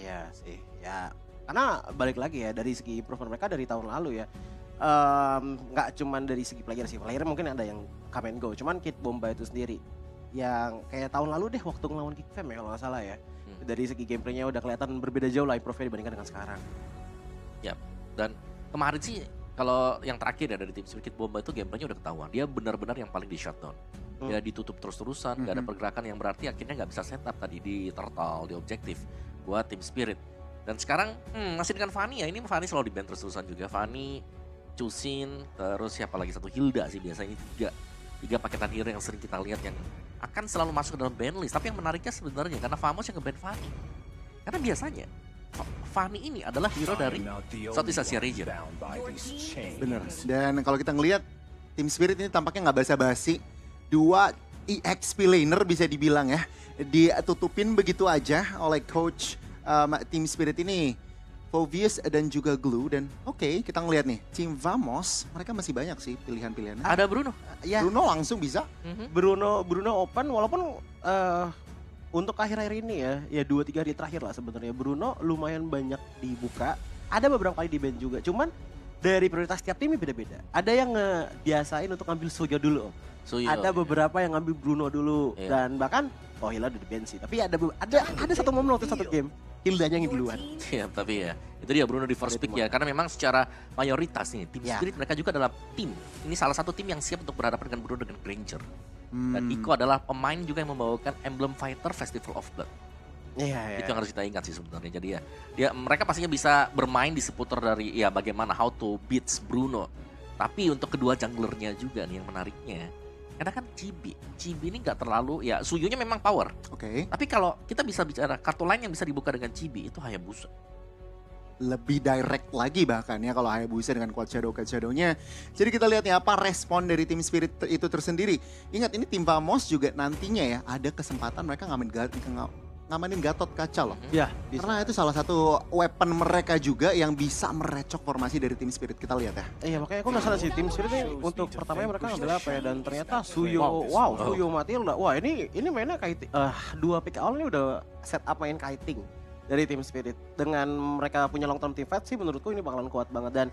Iya sih, ya karena balik lagi ya dari segi improvement mereka dari tahun lalu ya. Nggak cuman dari segi player sih, player mungkin ada yang come and go, cuman Kid Bomba itu sendiri yang kayak tahun lalu deh waktu ngelawan Kick Fam ya kalau nggak salah ya. Dari segi gameplaynya udah kelihatan berbeda jauh lah improvement dibandingkan dengan sekarang. Yap. Dan kemarin sih kalau yang terakhir ya dari tim Kid Bomba itu gameplaynya udah ketahuan. Dia benar-benar yang paling di shutdown. Dia ditutup terus-terusan, nggak ada pergerakan yang berarti akhirnya nggak bisa setup tadi di turtle, di objektif buat tim Spirit. Dan sekarang masih dengan Fanny ya, ini Fanny selalu di ban terus-terusan juga. Fanny, Chusin, terus siapa lagi satu Hilda sih biasanya tiga paketan hero yang sering kita lihat yang akan selalu masuk ke dalam ban list. Tapi yang menariknya sebenarnya karena Famos yang nge-ban Fanny. Karena biasanya Fanny ini adalah hero dari Southeast Asia region. Bener. Dan kalau kita ngelihat tim Spirit ini tampaknya nggak basa-basi. 2 EXP laner bisa dibilang ya. Ditutupin begitu aja oleh coach tim Spirit ini. Fovius dan juga Glue. Dan oke, kita ngelihat nih. Tim Vamos, mereka masih banyak sih pilihan-pilihannya. Ada Bruno. Ya, Bruno langsung bisa. Bruno open walaupun untuk akhir-akhir ini ya 2-3 hari terakhir lah sebenarnya Bruno lumayan banyak dibuka. Ada beberapa kali di ban juga. Cuman dari prioritas tiap tim beda-beda. Ada yang ngebiasain untuk ngambil Suyo dulu. Ada beberapa yang ngambil Bruno dulu dan bahkan Hilda udah di ban sih. Tapi ada satu momen waktu satu game Hildanya yang duluan. Iya, tapi ya itu dia Bruno di first pick ya. Karena memang secara mayoritas nih tim Spirit mereka juga adalah tim. Ini salah satu tim yang siap untuk berhadapan dengan Bruno dengan Granger. Dan Iko adalah pemain juga yang membawakan emblem fighter Festival of Blood. Iya. Itu yang harus kita ingat sih sebenarnya. Jadi ya mereka pastinya bisa bermain di seputar dari ya bagaimana how to beats Bruno. Tapi untuk kedua junglernya juga nih yang menariknya. Karena kan Chibi ini nggak terlalu ya Suyunya memang power. Oke. Tapi kalau kita bisa bicara kartu lain yang bisa dibuka dengan Chibi itu Hayabusa. Lebih direct lagi bahkan ya kalau Hayabusa dengan Quad Shadow-nya. Jadi kita lihat nih apa respon dari tim Spirit itu tersendiri. Ingat ini tim Vamos juga nantinya ya ada kesempatan mereka ngamanin Gatot Kaca loh. Ya, karena itu salah satu weapon mereka juga yang bisa merecok formasi dari tim Spirit. Kita lihat ya. Iya makanya aku penasaran sih tim Spirit ini untuk pertamanya mereka ngambil apa ya dan ternyata Suyo, Suyo Matilda. Wah ini mainnya kiting. 2 pick awal ini udah set up main kiting dari tim Spirit. Dengan mereka punya long term team fight sih menurutku ini bakalan kuat banget dan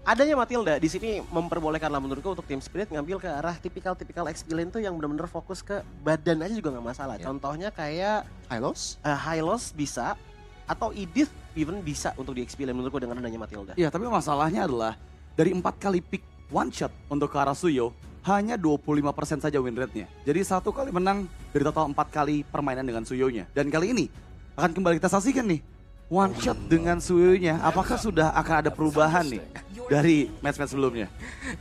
adanya Matilda di sini memperbolehkan lah menurutku untuk tim Spirit ngambil ke arah tipikal XP lane tuh yang benar-benar fokus ke badan aja juga nggak masalah. Contohnya kayak Hylos bisa atau Edith even bisa untuk di XP lane menurutku dengan adanya Matilda. Iya, tapi masalahnya adalah dari 4 kali pick one shot untuk ke arah Suyo hanya 25% saja win rate-nya. Jadi 1 kali menang dari total 4 kali permainan dengan Suyonya. Dan kali ini akan kembali kita saksikan nih one shot dengan Suyonya. Apakah sudah akan ada perubahan nih dari match-match sebelumnya?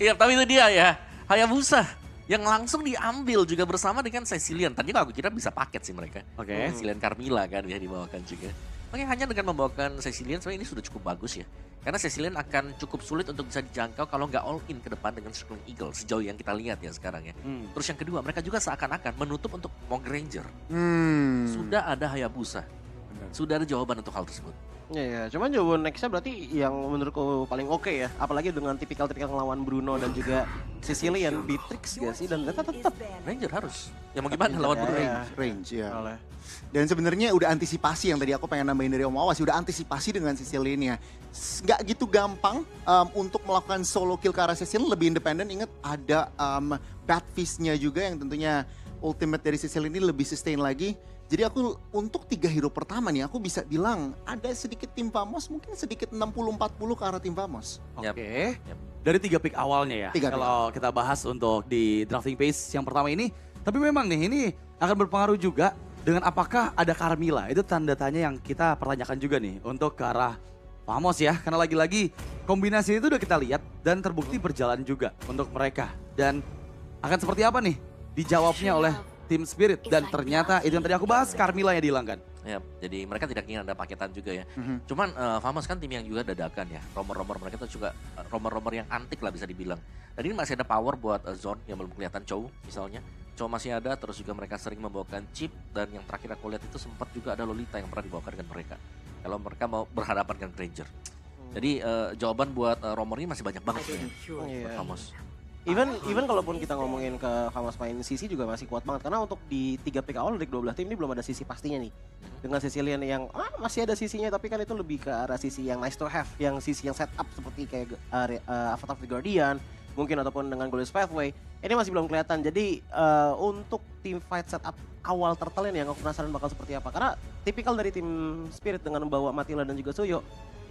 Iya, tapi itu dia ya. Hayabusa yang langsung diambil juga bersama dengan Cecilian. Tadi aku kira bisa paket sih mereka. Oke. Cecilian Carmilla kan ya dibawakan juga. Oke, hanya dengan membawakan Cecilian sebenarnya ini sudah cukup bagus ya. Karena Cecilian akan cukup sulit untuk bisa dijangkau kalau nggak all in ke depan dengan Circling Eagle sejauh yang kita lihat ya sekarang ya. Terus yang kedua, mereka juga seakan-akan menutup untuk Mog Ranger. Sudah ada Hayabusa. Sudah ada jawaban untuk hal tersebut. Iya, cuman jawaban nextnya berarti yang menurutku paling oke ya. Apalagi dengan tipikal ngelawan Bruno dan juga Sicilian, Beatrix gak sih? Dan tetap Ranger harus. Ya mau gimana lawan Bruno? Range ya. Dan sebenarnya udah antisipasi yang tadi aku pengen nambahin dari Om Awas, udah antisipasi dengan Sicilian ya. Nggak gitu gampang untuk melakukan solo kill ke arah Sicilian, lebih independen. Ingat ada Batfist-nya juga yang tentunya ultimate dari Sicilian ini lebih sustain lagi. Jadi aku untuk 3 hero pertama nih aku bisa bilang ada sedikit tim Vamos mungkin sedikit 60-40 ke arah tim Vamos. Oke. Dari 3 pick awalnya ya. Kalau kita bahas untuk di drafting phase yang pertama ini. Tapi memang nih ini akan berpengaruh juga dengan apakah ada Carmilla. Itu tanda tanya yang kita pertanyakan juga nih untuk ke arah Vamos ya. Karena lagi-lagi kombinasi itu udah kita lihat dan terbukti berjalan juga untuk mereka. Dan akan seperti apa nih dijawabnya oleh tim Spirit dan ternyata itu yang tadi aku bahas Carmilla yang dihilangkan. Ya, jadi mereka tidak ingin ada paketan juga ya. Cuman Vamos kan tim yang juga dadakan ya. Romer-romer mereka itu juga romer-romer yang antik lah bisa dibilang. Dan ini masih ada power buat Zone yang belum kelihatan Chow misalnya. Chow masih ada, terus juga mereka sering membawakan Chip. Dan yang terakhir aku lihat itu sempat juga ada Lolita yang pernah dibawakan dengan mereka. Kalau mereka mau berhadapan dengan Granger. Jadi jawaban buat romer ini masih banyak banget ya. Vamos. Even kalaupun kita ngomongin ke Famos main sisi juga masih kuat banget. Karena untuk di 3 pick awal dari 12 tim ini belum ada sisi pastinya nih. Dengan Sicilian yang masih ada sisinya tapi kan itu lebih ke arah sisi yang nice to have. Yang sisi yang setup seperti kayak Avatar of the Guardian. Mungkin ataupun dengan Golden Pathway. Ini masih belum kelihatan. Jadi untuk team fight setup awal Turtle ini yang aku penasaran bakal seperti apa. Karena tipikal dari tim Spirit dengan membawa Matilda dan juga Suyo.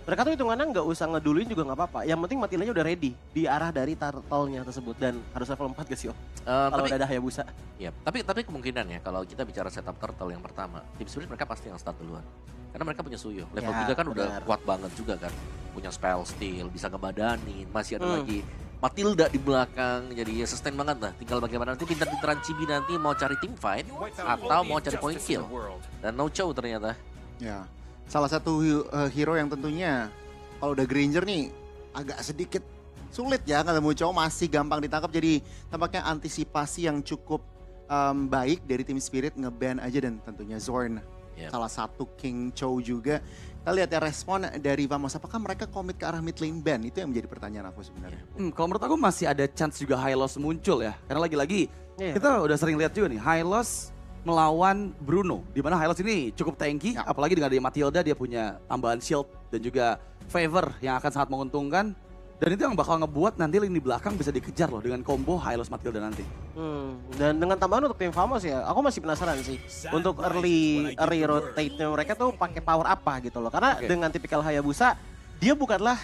Mereka tuh hitungannya nggak usah ngeduluin juga nggak apa-apa. Yang penting Matildanya udah ready di arah dari turtle-nya tersebut. Dan harus level 4 guys yo. Kalau udah ada Hayabusa. Ya, tapi kemungkinan ya kalau kita bicara setup Turtle yang pertama, tim Spirit mereka pasti yang start duluan. Karena mereka punya Suyo. Level 3 kan udah kuat banget juga kan. Punya spell steal, bisa ngebadanin, masih ada lagi Matilda di belakang. Jadi ya sustain banget lah. Tinggal bagaimana nanti pintar-pintaran Chibi nanti mau cari team fight atau mau cari point kill. Dan no show ternyata. Ya. Salah satu hero yang tentunya kalau udah Granger nih agak sedikit sulit ya kalau mau cowok masih gampang ditangkap. Jadi tampaknya antisipasi yang cukup baik dari tim Spirit nge-ban aja dan tentunya Zorn. Salah satu King Chow juga. Kita lihat ya respon dari Famos. Apakah mereka komit ke arah mid lane ban? Itu yang menjadi pertanyaan aku sebenarnya. Kalau menurut aku masih ada chance juga High Loss muncul ya. Karena lagi-lagi kita udah sering lihat juga nih High Loss melawan Bruno, di mana Hylos ini cukup tanky, apalagi dengan dia Matilda dia punya tambahan shield dan juga favor yang akan sangat menguntungkan. Dan itu yang bakal ngebuat nanti lini belakang bisa dikejar loh dengan combo Hylos Matilda nanti. Dan dengan tambahan untuk tim Famos ya, aku masih penasaran sih untuk early rotate-nya mereka tuh pakai power apa gitu loh. Karena dengan tipikal Hayabusa, dia bukanlah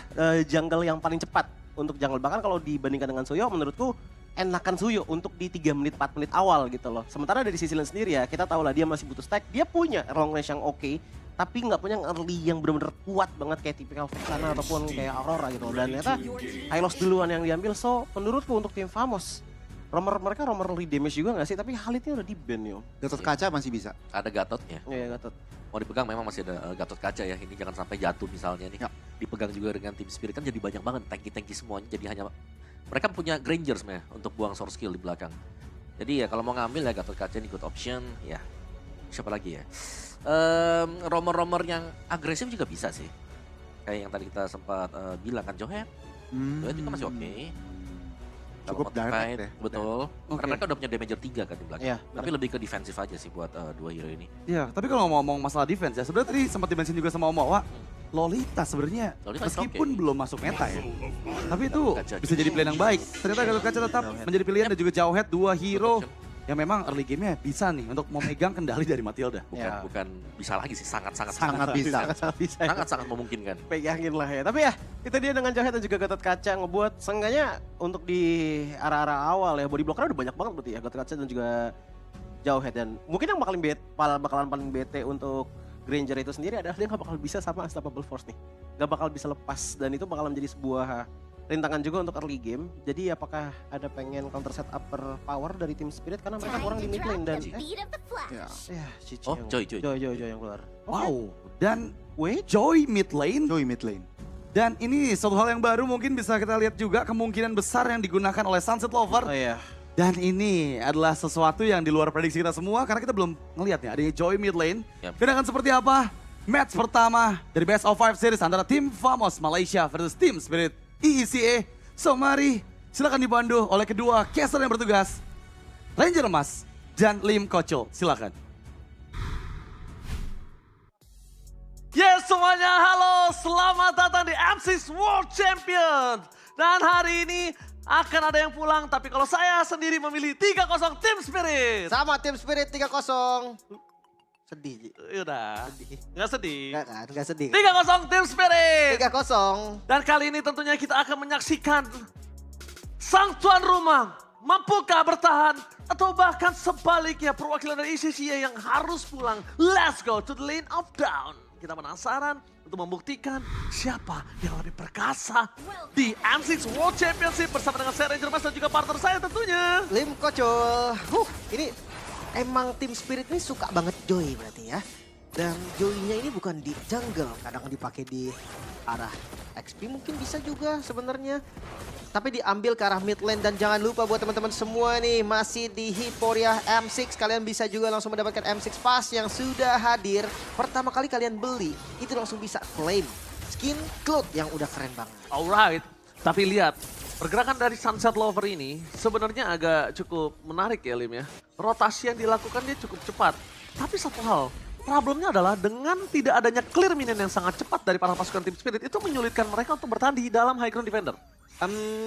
jungle yang paling cepat untuk jungle. Bahkan kalau dibandingkan dengan Suyo, menurutku enakan Suyo untuk di 3 menit 4 menit awal gitu loh. Sementara dari sisi lain sendiri ya, kita tahu lah dia masih butuh stack. Dia punya long range yang oke, tapi nggak punya early yang benar-benar kuat banget kayak tipikal Vexana ataupun kayak Aurora gitu. Dan ternyata Hylos duluan yang diambil. So menurutku untuk tim Famos, mereka romer early damage juga nggak sih? Tapi Khalidnya udah di-ban yo. Gatot kaca masih bisa. Ada Gatotnya. Iya Gatot. Mau dipegang memang masih ada Gatot kaca ya. Ini jangan sampai jatuh misalnya nih. Dipegang juga dengan tim Spirit kan jadi banyak banget tanki-tanki semuanya. Jadi hanya mereka punya Granger sebenarnya untuk buang source skill di belakang. Jadi ya kalau mau ngambil ya Gatot kaca ini good option ya. Siapa lagi ya? Romer-romer yang agresif juga bisa sih. Kayak yang tadi kita sempat bilang kan Johet. Johet juga masih oke. Cukup direct ya. Betul. Karena mereka udah punya damager 3 kan di belakang. Tapi lebih ke defensif aja sih buat dua hero ini. Iya, tapi kalau ngomong masalah defense ya, sebenarnya tadi sempat dimention juga sama Omawa. Lolita sebenarnya meskipun belum masuk meta ya. Tapi itu bisa jadi pilihan yang baik. Ternyata Gatot kaca tetap menjadi pilihan dan juga Jauhead 2 hero yang memang early game-nya bisa nih untuk memegang kendali dari Matilda. Bukan bisa lagi sih, sangat bisa. Sangat memungkinkan. Pegangin lah ya. Tapi ya itu dia dengan Jauhead dan juga Gatot kaca ngebuat seenggaknya untuk di arah-arah awal ya. Body blockernya udah banyak banget berarti ya Gatot kaca dan juga Jauhead. Dan mungkin yang bakalan paling bete untuk Granger itu sendiri adalah dia gak bakal bisa sama Unstoppable Force nih. Gak bakal bisa lepas dan itu bakal menjadi sebuah rintangan juga untuk early game. Jadi apakah ada pengen counter set upper power dari tim Spirit karena mereka kurang di mid lane dan Joy yang keluar. Wow, dan Joy mid lane. Dan ini suatu hal yang baru mungkin bisa kita lihat juga kemungkinan besar yang digunakan oleh Sunset Lover. Dan ini adalah sesuatu yang di luar prediksi kita semua karena kita belum ngelihat nih adanya Joy mid lane. Dan akan seperti apa match pertama dari Best of 5 series antara tim Famos Malaysia versus tim Spirit EECA. So mari silakan dipandu oleh kedua caster yang bertugas, Ranger Emas dan Lim Kocho. Silakan. Yes semuanya, halo, selamat datang di M6 World Champion. Dan hari ini akan ada yang pulang, tapi kalau saya sendiri memilih 3-0 Tim Spirit. Sama Tim Spirit 3-0. Sedih. Yaudah, nggak sedih. Nggak sedih. 3-0 Tim Spirit. 3-0. Dan kali ini tentunya kita akan menyaksikan sang tuan rumah mampukah bertahan atau bahkan sebaliknya perwakilan dari ECCA yang harus pulang. Let's go to the lane of down. Kita penasaran untuk membuktikan siapa yang lebih perkasa di M6 World Championship bersama dengan saya Ranger Mas dan juga partner saya tentunya Lim Kocho. Ini emang tim Spirit ini suka banget Joy berarti ya. Dan Joy-nya ini bukan di jungle, kadang dipakai di arah XP mungkin bisa juga sebenarnya. Tapi diambil ke arah mid lane dan jangan lupa buat teman-teman semua nih masih di Hyporia M6. Kalian bisa juga langsung mendapatkan M6 Pass yang sudah hadir. Pertama kali kalian beli itu langsung bisa claim skin cloth yang udah keren banget. Alright, tapi lihat Pergerakan dari Sunset Lover ini sebenarnya agak cukup menarik ya Lim ya. Rotasi yang dilakukan dia cukup cepat. Tapi satu hal, problemnya adalah dengan tidak adanya clear minion yang sangat cepat dari para pasukan Team Spirit itu menyulitkan mereka untuk bertahan di dalam high ground defender.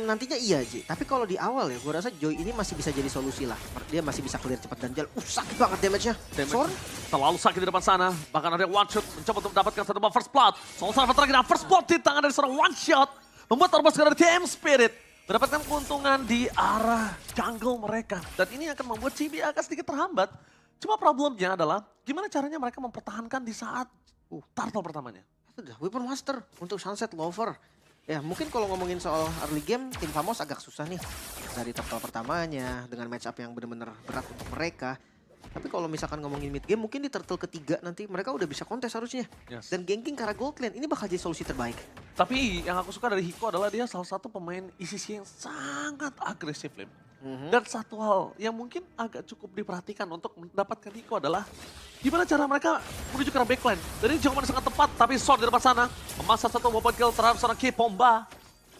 Nantinya iya Ji, tapi kalau di awal ya gue rasa Joy ini masih bisa jadi solusi lah. Dia masih bisa clear cepat dan jalan. Sakit banget damage-nya. Sorn Terlalu sakit di depan sana. Bahkan ada one shot mencoba untuk mendapatkan satu buff first blood. Soul Servant terakhir dan first blood di tangan dari seorang one shot. Membuat pasukan dari Team Spirit mendapatkan keuntungan di arah jungle mereka. Dan ini akan membuat Chibi agak sedikit terhambat. Cuma problemnya adalah gimana caranya mereka mempertahankan di saat turtle pertamanya. itu udah Weapon Master untuk Sunset Lover. Ya mungkin kalau ngomongin soal early game, tim Famos agak susah nih. Dari turtle pertamanya, dengan match up yang benar-benar berat untuk mereka. Tapi kalau misalkan ngomongin mid game, mungkin di turtle ketiga nanti mereka udah bisa kontes harusnya. Yes. Dan ganking ke arah gold lane, ini bakal jadi solusi terbaik. Tapi yang aku suka dari Hiko adalah dia salah satu pemain ECC yang sangat agresif, Lim. Dan satu hal yang mungkin agak cukup diperhatikan untuk mendapatkan Hiko adalah gimana cara mereka menuju ke arah backline. Dan ini jawaban sangat tepat, tapi Sword di depan sana memasang satu weapon kill terhadap seorang Kipomba.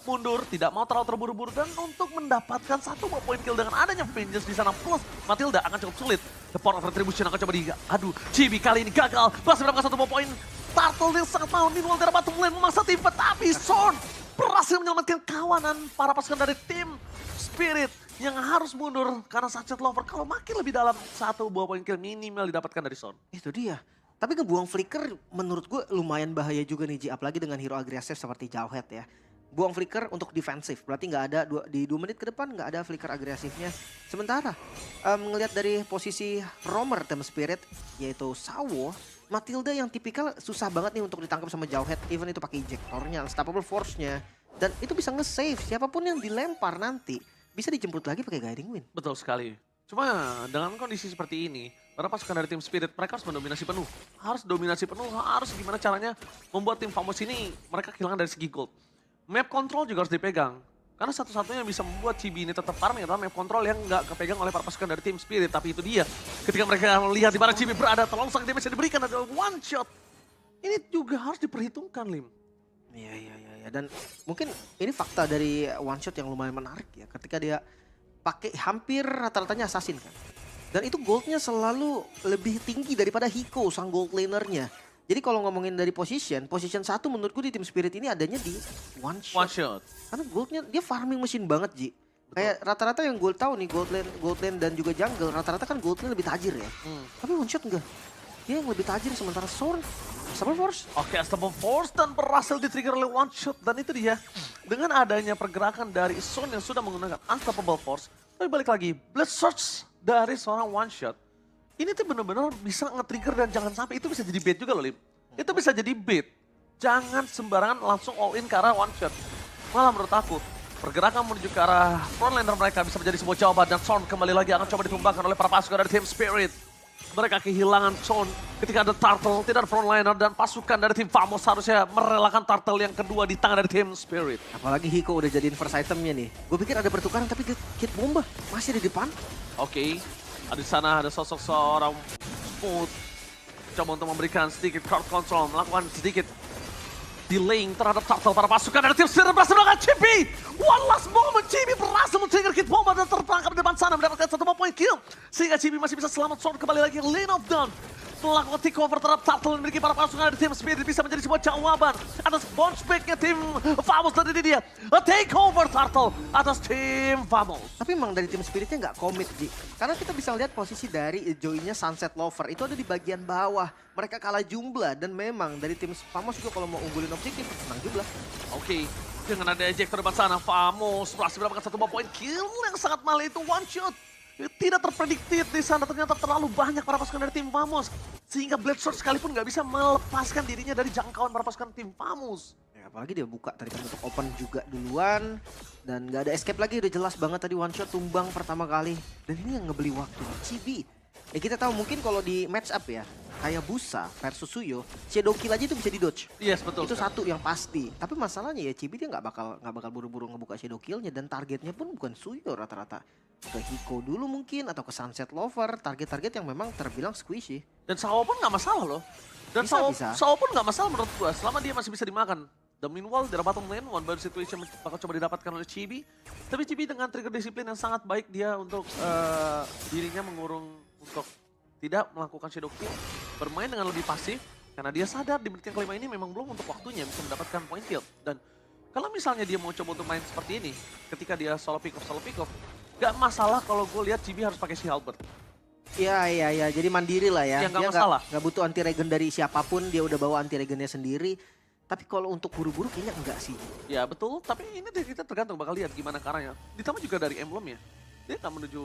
Mundur, tidak mau terlalu terburu-buru dan untuk mendapatkan satu point kill dengan adanya Vengeance di sana plus Matilda akan cukup sulit. The Port of Retribution akan coba aduh, Chibi kali ini gagal. Berhasil mendapatkan satu point. Turtle yang sangat mau minimal dari bottom lane memaksa tim, tapi Sword berhasil menyelamatkan kawanan para pasukan dari tim Spirit yang harus mundur karena Sunset Lover kalau makin lebih dalam satu buah point kill minimal didapatkan dari Sword. Itu dia. Tapi ngebuang flicker menurut gue lumayan bahaya juga nih Ji, apalagi dengan hero agresif seperti Jawhead ya. Buang flicker untuk defensif, berarti nggak ada di 2 menit ke depan nggak ada flicker agresifnya. Sementara ngelihat dari posisi roamer Team Spirit yaitu Sawo, Matilda yang tipikal susah banget nih untuk ditangkap sama Jawhead, even itu pakai ejectornya, unstoppable force-nya, dan itu bisa nge-save siapapun yang dilempar nanti bisa dijemput lagi pakai guiding wind. Betul sekali. Cuma dengan kondisi seperti ini, para pasukan dari tim Spirit mereka harus mendominasi penuh. Harus dominasi penuh, harus gimana caranya membuat tim Famos ini mereka kehilangan dari segi gold. Map control juga harus dipegang. Karena satu-satunya yang bisa membuat Chibi ini tetap farming adalah map control yang nggak kepegang oleh para pasukan dari tim Spirit. Tapi itu dia, ketika mereka melihat di mana Chibi berada, terlalu sangat damage yang diberikan adalah one shot. Ini juga harus diperhitungkan, Lim. Iya. Dan mungkin ini fakta dari one shot yang lumayan menarik ya. Ketika dia pakai hampir rata-ratanya assassin kan. Dan itu goldnya selalu lebih tinggi daripada Hiko, sang gold lanernya. Jadi kalau ngomongin dari position 1 menurutku di tim Spirit ini adanya di one shot. One shot. Karena goldnya dia farming mesin banget Ji. Kayak rata-rata yang gue tahu nih gold lane dan juga jungle rata-rata kan gold lane lebih tajir ya. Tapi one shot enggak. Dia yang lebih tajir sementara Sword Unstoppable Force. Oke, Unstoppable Force dan berhasil di-trigger oleh one shot. Dan itu dia, dengan adanya pergerakan dari Son yang sudah menggunakan Unstoppable Force. Tapi balik lagi, Blood Surge dari seorang one shot. Ini tuh benar-benar bisa nge-trigger dan jangan sampai itu bisa jadi bait juga loh Lim. Itu bisa jadi bait. Jangan sembarangan langsung all in ke arah one shot. Malah menurut aku, pergerakan menuju ke arah frontlaner mereka bisa menjadi sebuah jawaban. Dan Son kembali lagi akan coba ditumbangkan oleh para pasukan dari tim Spirit. Mereka kehilangan Son ketika ada Turtle, tidak ada frontliner dan pasukan dari tim Famos harusnya merelakan Turtle yang kedua di tangan dari tim Spirit. Apalagi Hiko udah jadiin first itemnya nih. Gue pikir ada pertukaran tapi Kid Bomba masih di depan. Oke, di sana ada sosok seorang Smooth. Coba untuk memberikan sedikit crowd control, melakukan sedikit delaying terhadap Turtle para pasukan dari tim Spirit berhasil melakukan Chibi. One last moment, Chibi berhasil men-trigger Kid Bomba dan tertangkap di depan sana mendapatkan satu point kill. Sehingga Chibi masih bisa selamat. Sword kembali lagi Lane of Dawn. Melakukan takeover terhadap Turtle yang memiliki para pasukan dari tim Spirit bisa menjadi sebuah jawaban atas bounce back-nya tim Famos. Dan ini dia, a takeover Turtle atas tim Famos. Tapi emang dari tim Spiritnya nggak komit Ji. Karena kita bisa lihat posisi dari Joy-nya Sunset Lover itu ada di bagian bawah. Mereka kalah jumlah dan memang dari tim Famos juga kalau mau unggulin objektif menang jumlah. Oke, dengan ada ejector depan sana, Famos berhasil mendapatkan satu point kill yang sangat mahal itu one shot. Tidak terprediktif di sana, ternyata terlalu banyak para pasukan dari tim Famos. Sehingga Blade Sword sekalipun nggak bisa melepaskan dirinya dari jangkauan para pasukan tim Famos. Ya, apalagi dia buka tadi kan untuk open juga duluan. Dan nggak ada escape lagi, udah jelas banget tadi one shot tumbang pertama kali. Dan ini yang ngebeli waktu, Chibi. Ya kita tahu mungkin kalau di match up ya, kayak Busa versus Suyo, Shadow Kill aja itu bisa di dodge. Yes, betul. Itu satu yang pasti. Tapi masalahnya ya Chibi dia nggak bakal buru-buru ngebuka Shadow Kill-nya dan targetnya pun bukan Suyo rata-rata. Ke Hiko dulu mungkin atau ke Sunset Lover, target-target yang memang terbilang squishy. Dan Sawo pun nggak masalah loh. Dan Bisa. Sawo pun nggak masalah menurut gua, selama dia masih bisa dimakan. The meanwhile, dari bottom lane, one bad situation bakal coba didapatkan oleh Chibi. Tapi Chibi dengan trigger disiplin yang sangat baik dia untuk dirinya mengurung untuk tidak melakukan shadow kill. Bermain dengan lebih pasif, karena dia sadar di menit yang kelima ini memang belum untuk waktunya bisa mendapatkan point kill. Dan kalau misalnya dia mau coba untuk main seperti ini, ketika dia solo pick off, gak masalah kalau gue lihat Chibi harus pakai si Halberd. Iya, jadi mandiri lah ya. Ya, nggak Dia masalah. nggak butuh anti regen dari siapapun, dia udah bawa anti regennya sendiri. Tapi kalau untuk buru-buru kayaknya enggak sih. Ya betul, tapi ini kita tergantung bakal lihat gimana caranya. Ditambah juga dari emblem ya, dia akan menuju,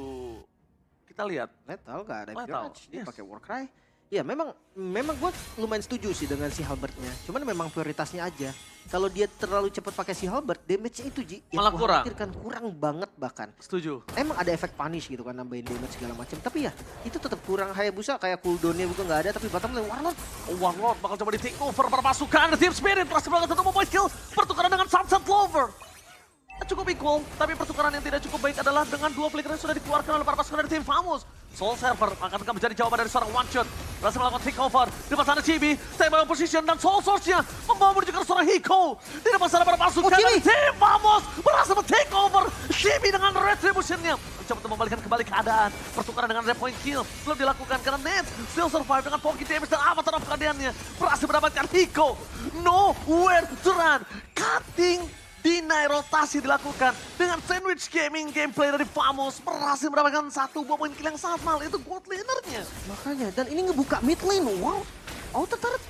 kita lihat. Lethal gak ada Lethal, Mirage, dia yes. pakai Warcry. Ya memang gue lumayan setuju sih dengan si Halbertnya. Cuman memang prioritasnya aja. Kalau dia terlalu cepat pakai si Halbert, damage-nya itu Ji. Yang Malah gua kurang. khawatirkan kurang banget bahkan. Setuju. Emang ada efek punish gitu kan, nambahin damage segala macam. Tapi ya itu tetap kurang. Hayabusa kayak cooldown-nya bukan nggak ada, tapi bottom lane Warlord. Warlord bakal coba di take over para pasukan Team Spirit. Berhasil melakukan satu point kill. Pertukaran dengan Sunset Lover. Cukup equal, tapi pertukaran yang tidak cukup baik adalah dengan dua flicker yang sudah dikeluarkan oleh para pasukan dari tim Famous. Soul Server akankah menjadi jawaban dari seorang one shot. Berhasil melakukan take over. Di depan sana Chibi, stable position dan Soul Source-nya membawa menuju ke seorang Hiko. Di depan sana para pasukan dari tim Famous berhasil take over. Chibi dengan retribution-nya mencoba untuk membalikan kembali keadaan. Pertukaran dengan red point kill belum dilakukan karena Nets still survive dengan pocket damage dan avatar of keadaannya. Berhasil mendapatkan Hiko. Nowhere to run. Cutting. Deny rotasi dilakukan dengan sandwich gaming gameplay dari Famous berhasil mendapatkan satu buah poin kill yang sangat mahal, itu gold laner-nya. Makanya, dan ini ngebuka mid lane, wow. Auto turret.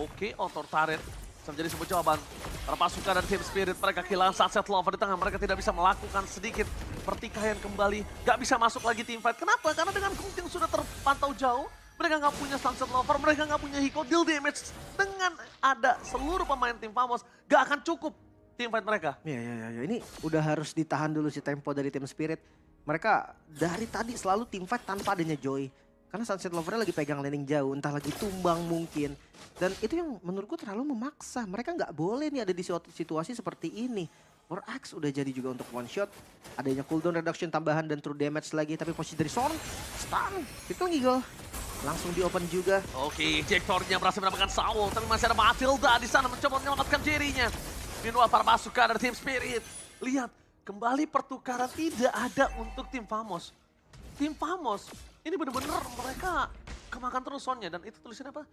Oke, auto turret bisa menjadi sebuah jawaban. Para pasukan dari Team Spirit, mereka kehilangan Sunset Lover di tengah, mereka tidak bisa melakukan sedikit pertikaian kembali. Gak bisa masuk lagi team fight, kenapa? Karena dengan Gunting sudah terpantau jauh, mereka nggak punya Sunset Lover, mereka nggak punya Hiko, deal damage. Dengan ada seluruh pemain tim Famous, gak akan cukup tim fight mereka. Ya. Ini udah harus ditahan dulu si tempo dari tim Spirit. Mereka dari tadi selalu tim fight tanpa adanya Joy. Karena Sunset Lover lagi pegang laning jauh, entah lagi tumbang mungkin. Dan itu yang menurutku terlalu memaksa. Mereka nggak boleh nih ada di situasi seperti ini. War Axe udah jadi juga untuk one shot. Adanya cooldown reduction tambahan dan true damage lagi. Tapi posisi dari Son, stun, itu Eagle. Langsung di open juga. Oke, Jektornya berhasil mendapatkan Saul, tapi masih ada Matilda di sana mencoba menyelamatkan dirinya. Minual para pasukan dari Team Spirit. Lihat, kembali pertukaran tidak ada untuk tim Famous. Tim Famous, ini benar-benar mereka kemakan terus sonnya. Dan itu tulisannya apa?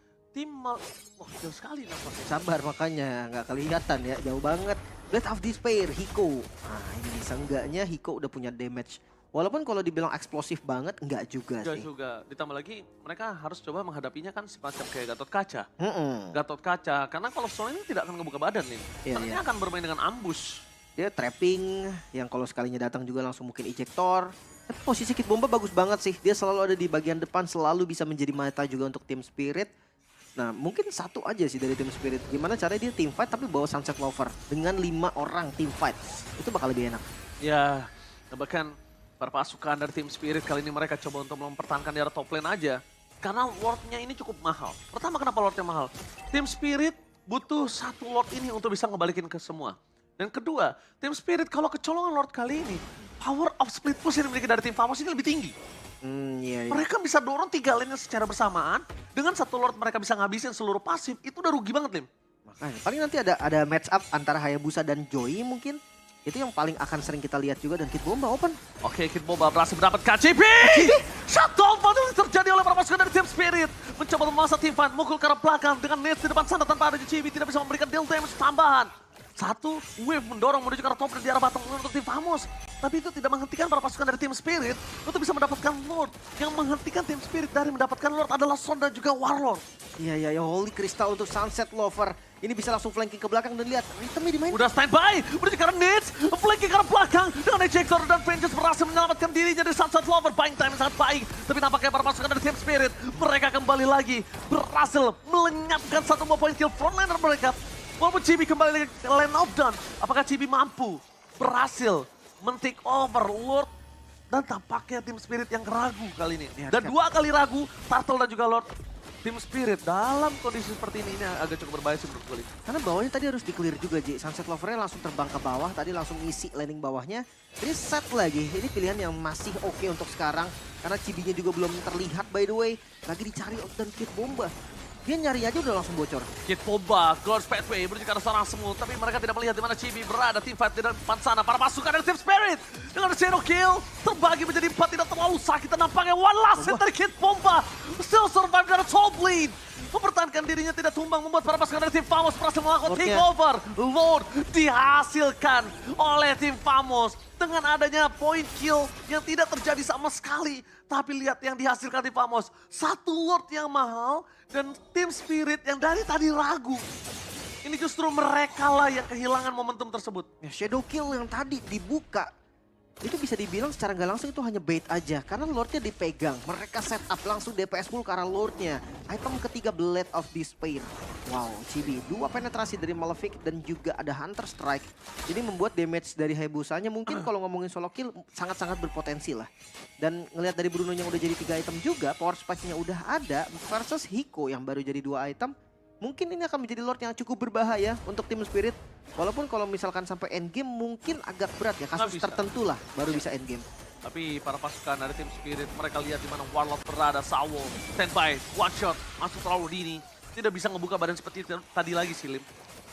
Wah, jauh sekali nampaknya. Sabar makanya, nggak kelihatan ya, jauh banget. Blade of Despair, Hiko. Nah ini seenggaknya Hiko udah punya damage. Walaupun kalau dibilang eksplosif banget, enggak juga Enggak sih. juga. Ditambah lagi, mereka harus coba menghadapinya kan semacam kayak Gatot Kaca. Mm-mm. Gatot Kaca, karena kalau Sol ini tidak akan ngebuka badan nih. Iya, Karena iya. dia akan bermain dengan ambush. Dia trapping, yang kalau sekalinya datang juga langsung mungkin ejector. Tapi posisi Kid Bomba bagus banget sih. Dia selalu ada di bagian depan, selalu bisa menjadi mata juga untuk tim Spirit. Nah mungkin satu aja sih dari tim Spirit. Gimana caranya dia team fight tapi bawa Sunset Lover. Dengan 5 orang team fight. Itu bakal lebih enak. Ya, bahkan para pasukan dari tim Spirit kali ini mereka coba untuk mempertahankan di area top lane aja. Karena Lord-nya ini cukup mahal. Pertama, kenapa Lord-nya mahal? Tim Spirit butuh satu Lord ini untuk bisa ngebalikin ke semua. Dan kedua, tim Spirit kalau kecolongan Lord kali ini, power of split push yang dimiliki dari tim Famous ini lebih tinggi. Iya. Mereka bisa dorong 3 lane secara bersamaan. Dengan satu Lord mereka bisa ngabisin seluruh pasif. Itu udah rugi banget, Lim. Makanya paling nanti ada match up antara Hayabusa dan Joy mungkin. Itu yang paling akan sering kita lihat juga dan Kid Bomba open. Oke, Kid Bomba berhasil mendapatkan KCP. Shutdown baru terjadi oleh para pasukan dari Team Spirit. Mencoba memaksa tim fight, mukul ke arah belakang dengan Nets di depan sana tanpa ada JCB. Tidak bisa memberikan deal damage tambahan. Satu wave mendorong menuju ke arah top dan di arah bottom untuk tim Famous. Tapi itu tidak menghentikan para pasukan dari Team Spirit untuk bisa mendapatkan Lord. Yang menghentikan Team Spirit dari mendapatkan Lord adalah Son dan juga Warlord. Iya, Holy Crystal untuk Sunset Lover. Ini bisa langsung flanking ke belakang dan lihat ritmenya dimain. Udah standby, menuju ke arah Nets, flanking ke arah belakang dengan Ejector dan Vengeance berhasil menyelamatkan dirinya dari Sunset Lover. Buying time yang sangat baik, tapi nampaknya para pasukan dari Team Spirit mereka kembali lagi berhasil melenyapkan satu buah poin kill frontliner mereka. Walaupun Chibi kembali ke lane of down, apakah Chibi mampu berhasil men-take over Lord? Dan tampaknya Team Spirit yang ragu kali ini. Dan 2 kali ragu, Turtle dan juga Lord. Tim Spirit dalam kondisi seperti ini agak cukup berbahaya sih menurut gue. Karena bawahnya tadi harus di-clear juga, Ji. Sunset Lover-nya langsung terbang ke bawah, tadi langsung ngisi landing bawahnya. Ini set lagi, ini pilihan yang masih oke untuk sekarang. Karena Chibi-nya juga belum terlihat by the way. Lagi dicari dan Kid Bomba. Dia nyari aja udah langsung bocor. Kid Bomba, Glorious Pathway menuju ke arah sana semua, tapi mereka tidak melihat di mana Chibi berada. Tim fight di depan sana, para pasukan dari Team Spirit dengan Shadow Kill terbagi menjadi 4, tidak terlalu sakit nampaknya. One last hit dari Kid Bomba, still survive dari Soul Bleed. Mempertahankan dirinya tidak tumbang, membuat para pasukan dari tim Famos berhasil melakukan takeover. Lord dihasilkan oleh tim Famos dengan adanya point kill yang tidak terjadi sama sekali. Tapi lihat yang dihasilkan tim Famos, satu Lord yang mahal dan tim Spirit yang dari tadi ragu. Ini justru mereka lah yang kehilangan momentum tersebut. Ya, Shadow Kill yang tadi dibuka, itu bisa dibilang secara nggak langsung itu hanya bait aja. Karena Lordnya dipegang, mereka set up langsung DPS full ke arah Lordnya. Item ketiga Blade of Despair. Wow, Chibi, 2 penetrasi dari Malefic dan juga ada Hunter Strike. Jadi membuat damage dari Hayabusanya mungkin kalau ngomongin solo kill sangat-sangat berpotensi lah. Dan ngelihat dari Bruno yang udah jadi 3 item juga, power spike-nya udah ada versus Hiko yang baru jadi 2 item. Mungkin ini akan menjadi Lord yang cukup berbahaya untuk tim Spirit. Walaupun kalau misalkan sampai endgame mungkin agak berat ya, kasus tertentu lah baru bisa endgame. Tapi para pasukan dari tim Spirit, mereka lihat di mana Warlord berada, Sawo, standby, one shot, masuk terlalu dini. Tidak bisa ngebuka badan seperti tadi lagi sih, Lim.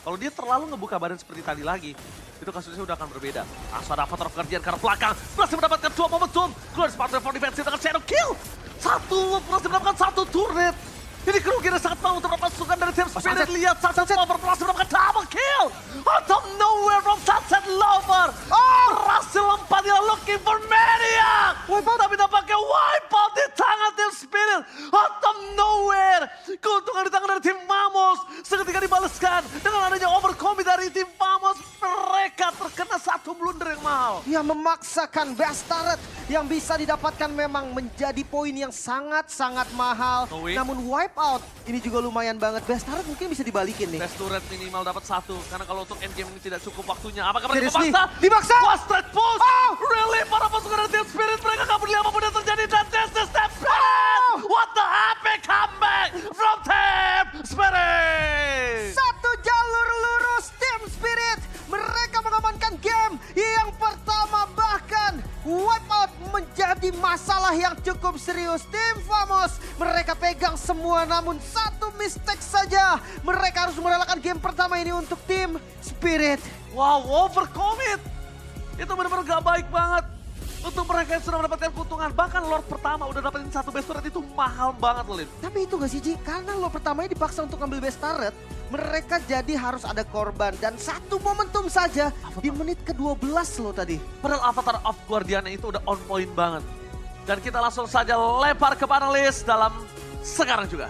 Kalau dia terlalu ngebuka badan seperti tadi lagi, itu kasusnya udah akan berbeda. Langsung ada Avatar of Guardian ke arah belakang, berhasil mendapatkan 2 momentum. Glorious Pathway for defensive dengan Shadow Kill. Satu, berhasil mendapatkan 1 turret. Ini kerugian yang sangat mahal untuk pasukan dari tim Spirit. Lihat Sunset Lover berhasil mendapatkan double kill. Out of nowhere from Sunset Lover. Berhasil lompat, dia looking for Maniac. Tapi nampaknya wipeout di tangan tim Spirit. Out of nowhere. Keuntungan di tangan dari tim Famos. Seketika dibalaskan dengan adanya overcommit dari tim Famos. Mereka terkena 1 blunder yang mahal. Ya, memaksakan best turret yang bisa didapatkan memang menjadi poin yang sangat-sangat mahal. Namun wipeout ini juga lumayan banget. Best turret mungkin bisa dibalikin nih. Best turret minimal dapat 1 karena kalau untuk endgame ini tidak cukup waktunya. Apakah mereka Dimaksa! Wah, straight push! Really? Para pasukan dari Team Spirit mereka kabur lihat apapun yang terjadi dan this is Team Spirit! What the happy comeback from Team Spirit! Satu jalur lurus Team Spirit. Mereka mengamankan game yang pertama, bahkan wipeout menjadi masalah yang cukup serius. Tim Famos mereka pegang semua, namun satu mistake saja. Mereka harus merelakan game pertama ini untuk Tim Spirit. Wow, overcommit! Itu benar-benar gak baik banget untuk mereka yang sudah mendapatkan keuntungan. Bahkan Lord pertama udah dapetin 1 best turret itu mahal banget, Lin. Tapi itu gak sih, Ji? Karena Lord pertamanya dipaksa untuk ngambil best turret, mereka jadi harus ada korban. Dan 1 momentum saja di menit ke-12 loh tadi. Padahal Avatar of Guardian itu udah on point banget. Dan kita langsung saja lempar ke panelis dalam sekarang juga.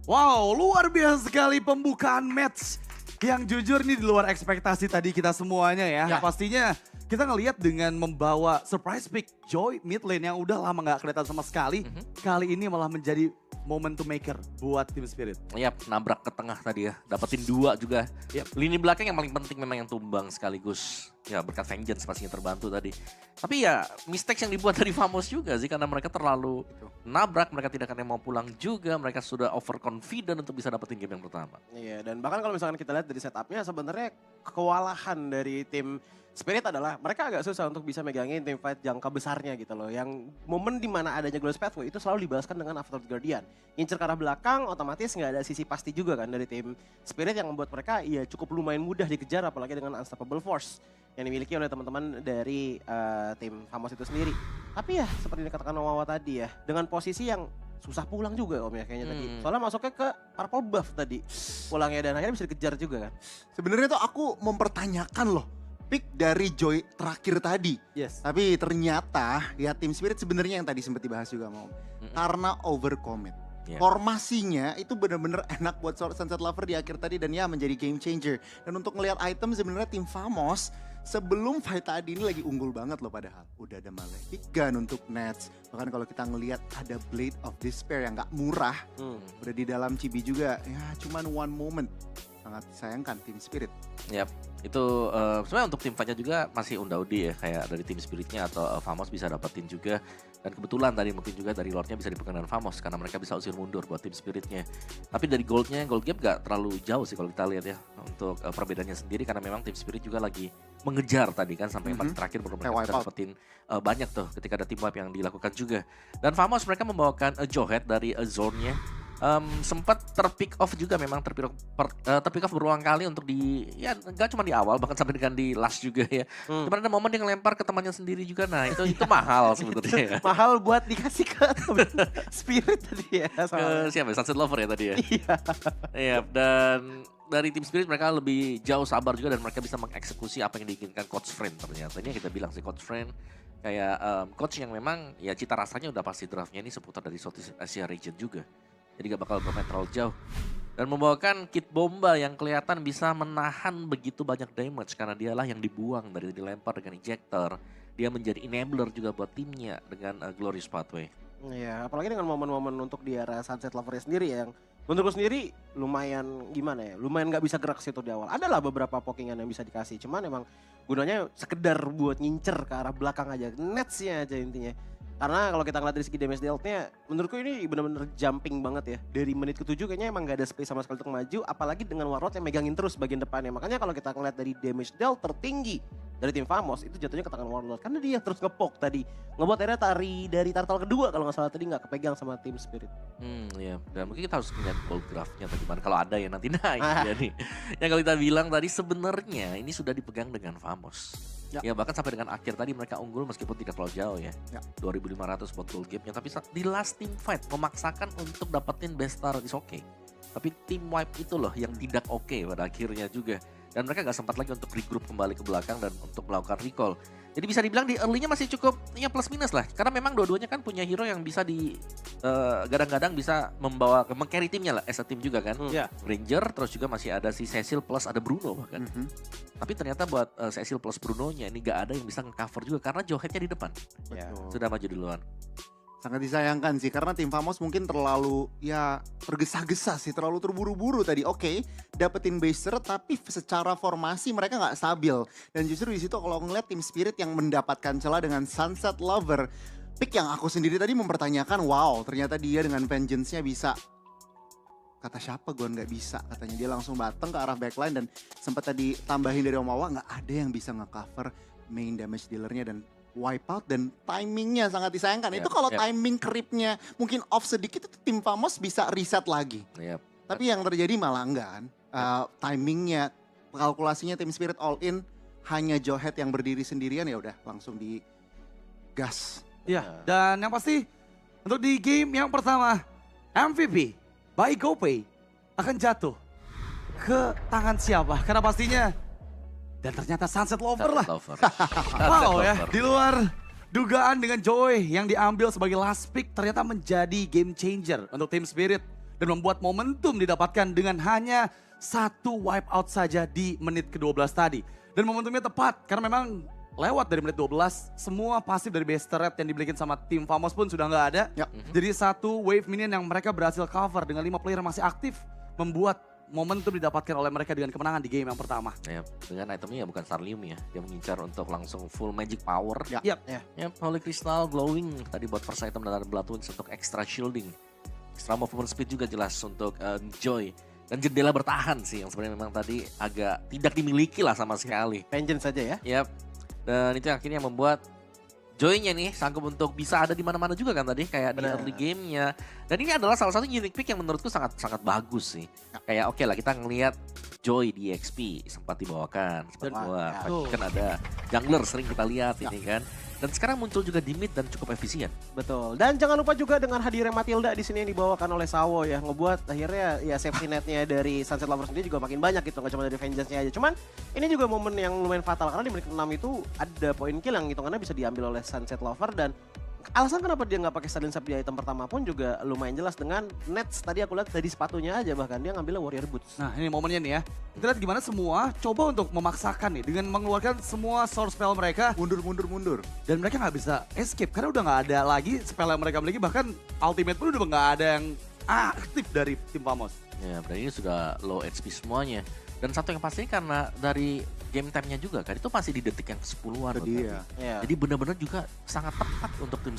Wow, luar biasa sekali pembukaan match yang jujur nih di luar ekspektasi tadi kita semuanya ya. Pastinya kita ngelihat dengan membawa surprise pick Joy mid lane yang udah lama gak kelihatan sama sekali. Kali ini malah menjadi momentum maker buat Team Spirit. Yap, nabrak ke tengah tadi ya. Dapetin 2 juga. Yap. Lini belakang yang paling penting memang yang tumbang sekaligus. Ya berkat Vengeance pastinya terbantu tadi. Tapi ya mistakes yang dibuat dari Famos juga sih. Karena mereka terlalu nabrak. Mereka tidak akan mau pulang juga. Mereka sudah overconfident untuk bisa dapetin game yang pertama. Iya, dan bahkan kalau misalkan kita lihat dari setupnya sebenarnya kewalahan dari tim Spirit adalah mereka agak susah untuk bisa megangin tim fight jangka besarnya gitu loh. Yang momen dimana adanya Glorious Pathway itu selalu dibalaskan dengan Avatar of Guardian. Ngincer ke arah belakang otomatis nggak ada sisi pasti juga kan dari tim Spirit yang membuat mereka ya cukup lumayan mudah dikejar apalagi dengan Unstoppable Force yang dimiliki oleh teman-teman dari tim Famos itu sendiri. Tapi ya seperti yang dikatakan Wawa tadi ya, dengan posisi yang susah pulang juga Om ya kayaknya tadi. Soalnya masuknya ke purple buff tadi pulangnya dan akhirnya bisa dikejar juga kan. Sebenarnya tuh aku mempertanyakan loh pick dari Joy terakhir tadi. Yes. Tapi ternyata ya Team Spirit sebenarnya yang tadi sempat dibahas juga mau. Karena overcommit. Yeah. Formasinya itu benar-benar enak buat Sunset Lover di akhir tadi dan ya menjadi game changer. Dan untuk ngelihat item sebenarnya tim Famos sebelum fight tadi ini lagi unggul banget loh padahal. Udah ada Malefic Gun untuk Nets. Bahkan kalau kita ngelihat ada Blade of Despair yang gak murah. Udah di dalam Chibi juga ya cuman one moment. Sangat disayangkan tim Spirit. Yap, itu sebenarnya untuk tim fight-nya juga masih unda-udi ya. Kayak dari tim Spiritnya atau Famos bisa dapetin juga. Dan kebetulan tadi mungkin juga dari Lordnya bisa dipegang dengan Famos. Karena mereka bisa usir mundur buat tim Spiritnya. Tapi dari gold gap gak terlalu jauh sih kalau kita lihat ya. Untuk perbedaannya sendiri karena memang tim Spirit juga lagi mengejar tadi kan sampai yang paling terakhir baru Kayak mereka bisa wipeout. dapetin banyak tuh ketika ada team wipe yang dilakukan juga. Dan Famos mereka membawakan Johead dari zone-nya. Sempat terpick off juga memang terpick off berulang kali untuk ya nggak cuma di awal bahkan sampai dengan di last juga ya. Cuman ada momen dia ngelempar ke temannya sendiri juga. Nah itu mahal sebenarnya. Mahal buat dikasih ke Spirit tadi ya. Ke siapa? Sunset Lover ya tadi ya. Iya. Iya, dan dari tim Spirit mereka lebih jauh sabar juga dan mereka bisa mengeksekusi apa yang diinginkan Coach Friend ternyata. Ini yang kita bilang sih Coach Friend kayak coach yang memang ya cita rasanya udah pasti draftnya ini seputar dari Southeast Asia region juga. Jadi gak bakal bermain terlalu jauh. Dan membawakan Kid Bomba yang kelihatan bisa menahan begitu banyak damage karena dialah yang dibuang dari dilempar dengan ejector. Dia menjadi enabler juga buat timnya dengan Glorious Pathway. Iya, apalagi dengan momen-momen untuk di arah Sunset Lover sendiri ya, yang menurutku sendiri lumayan gimana ya, lumayan nggak bisa gerak situ di awal. Adalah beberapa pokingan yang bisa dikasih, cuman emang gunanya sekedar buat ngincer ke arah belakang aja, netsnya aja intinya. Karena kalau kita ngeliat dari segi damage dealt-nya, menurutku ini benar-benar jumping banget ya. Dari menit ke-7 kayaknya emang gak ada space sama sekali untuk maju, apalagi dengan Warlord yang megangin terus bagian depannya. Makanya kalau kita ngeliat dari damage dealt tertinggi dari tim Famos, itu jatuhnya ke tangan Warlord. Karena dia terus ngepok tadi. Ngebuat akhirnya dari turtle kedua kalau nggak salah tadi nggak kepegang sama tim Spirit. Iya. Dan mungkin kita harus lihat gold graphnya atau gimana. Kalau ada ya nanti naik. Jadi yang kalau kita bilang tadi sebenarnya ini sudah dipegang dengan Famos. Ya bahkan sampai dengan akhir tadi mereka unggul meskipun tidak terlalu jauh ya. 2.500 buat gold game-nya. Tapi di last team fight memaksakan untuk dapetin best star is okay. Tapi team wipe itu loh yang tidak oke pada akhirnya juga. Dan mereka gak sempat lagi untuk regroup kembali ke belakang dan untuk melakukan recall. Jadi bisa dibilang di early-nya masih cukup ya plus minus lah. Karena memang dua-duanya kan punya hero yang bisa gadang-gadang bisa meng-carry timnya lah as a team juga kan. Ranger terus juga masih ada si Cecil plus ada Bruno bahkan. Tapi ternyata buat Cecil plus Bruno-nya ini gak ada yang bisa nge-cover juga karena Johead-nya di depan. Sudah maju duluan. Sangat disayangkan sih karena tim Famos mungkin terlalu ya tergesa-gesa sih, terlalu terburu-buru tadi. Oke, dapetin baser tapi secara formasi mereka nggak stabil. Dan justru di situ kalau ngeliat tim Spirit yang mendapatkan celah dengan Sunset Lover, pick yang aku sendiri tadi mempertanyakan, wow ternyata dia dengan vengeance-nya bisa. Kata siapa gue nggak bisa, katanya dia langsung datang ke arah backline dan sempat tadi tambahin dari Omawa nggak ada yang bisa nge-cover main damage dealernya dan wipeout dan timingnya sangat disayangkan. Itu kalau timing creepnya mungkin off sedikit itu tim Famos bisa reset lagi. Tapi yang terjadi malah enggak kan. Timingnya, kalkulasinya tim Spirit all in, hanya Johead yang berdiri sendirian ya udah langsung di gas. Ya, dan yang pasti untuk di game yang pertama MVP by GoPay akan jatuh ke tangan siapa? Karena pastinya dan ternyata Sunset Lover lah. Wow ya, di luar dugaan dengan Joy yang diambil sebagai last pick ternyata menjadi game changer untuk tim Spirit. Dan membuat momentum didapatkan dengan hanya satu wipe out saja di menit ke-12 tadi. Dan momentumnya tepat karena memang lewat dari menit 12 semua pasif dari base turret yang dibelikin sama tim Famos pun sudah nggak ada. Jadi satu wave minion yang mereka berhasil cover dengan 5 player masih aktif membuat momentum didapatkan oleh mereka dengan kemenangan di game yang pertama. Dengan itemnya ya bukan Starlium ya. Dia mengincar untuk langsung full magic power. Holy Crystal, Glowing. Tadi buat first item dan ada Blood Wings untuk extra shielding. Extra movement speed juga jelas untuk Joy. Dan jendela bertahan sih yang sebenarnya memang tadi agak tidak dimiliki lah sama sekali. Vengeance saja ya. Dan itu yang akhirnya membuat Joy-nya nih sanggup untuk bisa ada di mana-mana juga kan tadi kayak di early game-nya. Dan ini adalah salah satu unique pick yang menurutku sangat bagus sih. Kayak oke lah kita ngelihat Joy di XP sempat dibawakan, sempat keluar. Kan ada jungler sering kita lihat ini kan. Dan sekarang muncul juga di mid dan cukup efisien. Betul. Dan jangan lupa juga dengan hadirnya Matilda di sini yang dibawakan oleh Sawo ya, ngebuat akhirnya ya safety net-nya dari Sunset Lover sendiri juga makin banyak gitu, nggak cuma dari vengeance-nya aja. Cuman ini juga momen yang lumayan fatal karena di menit 6 itu ada poin kill yang hitungannya bisa diambil oleh Sunset Lover dan alasan kenapa dia nggak pakai Sudden Sap di item pertama pun juga lumayan jelas dengan Nets. Tadi aku lihat dari sepatunya aja bahkan dia ngambilnya Warrior Boots. Nah ini momennya nih ya. Kita lihat gimana semua coba untuk memaksakan nih dengan mengeluarkan semua source spell mereka. Mundur. Dan mereka nggak bisa escape karena udah nggak ada lagi spell yang mereka miliki. Bahkan ultimate pun udah nggak ada yang aktif dari tim Famos. Ya berarti ini sudah low HP semuanya. Dan satu yang pasti karena dari game time-nya juga kan itu masih di detik yang ke-10-an. Jadi benar-benar juga sangat tepat untuk tim